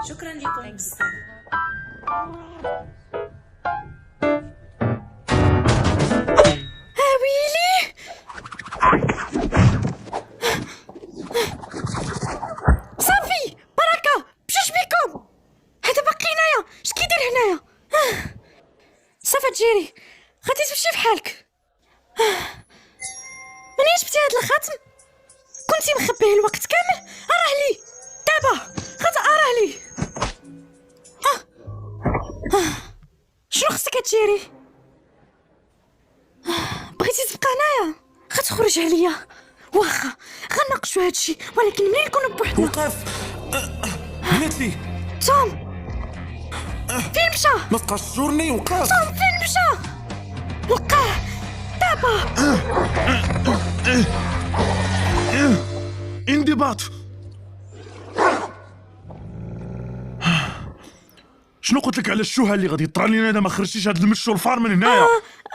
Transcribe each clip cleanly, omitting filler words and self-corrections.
شكرا لكم بزاف. ويلي صافي بركه بجوج بيكم. هذا باقي هنايا اش كيدير هنايا؟ صافي تجيري غادي تمشي بحالك. منين جبتي هاد الخاتم؟ كنتي مخبيه الوقت كامل؟ راه لي دابا غدا راه لي. شنو خصك تجيري؟ بغيتي تبقى هنايا غتخرج عليا. واخا غنناقشوا هادشي، ولكن منين نكونوا بوحدنا. وقف. بنات لي توم فين مشى؟ ما تبقاش تجورني. وقف. توم فين مشى؟ لقاه دابا. انضباط. شنو قلت لك على الشوهه اللي غادي يطرى لينا اذا ما خرجتيش هاد المش والفار من هنايا؟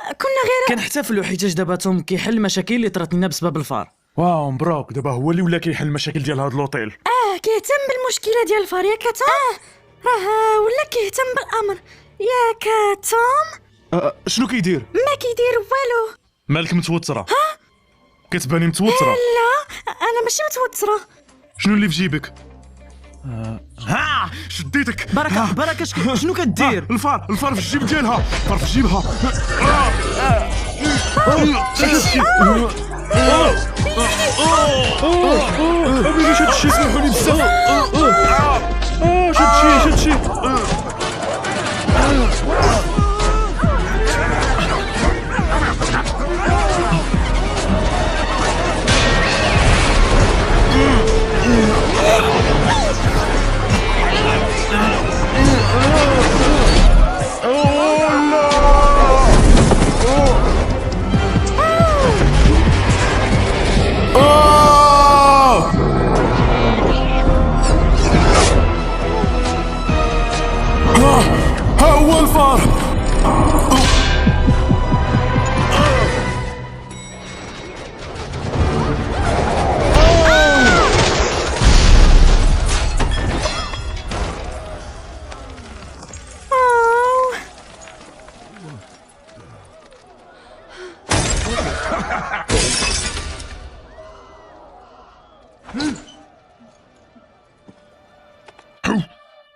كنا غير كنحتفلوا حيتاش دابا توم كيحل المشاكل اللي طرات لنا بسبب الفار. واو مبروك، دابا هو اللي ولا كيحل المشاكل ديال هاد لوطيل. كيهتم بالمشكله ديال الفار ياك توم؟ راه ولا كيهتم بالامر ياك توم؟ شنو كيدير؟ ما كيدير والو. مالك متوتره؟ كتباني متوتره. لا انا ماشي متوتره. شنو اللي في جيبك؟ ها شديتك. بركه شنو كدير؟ الفار في الجيب ديالها. الفار في جيبها. أبيني شاد الشي، سمحولي بزاف. شاد الشي. ها هو الفار.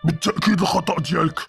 بالتأكيد الخطأ ديالك.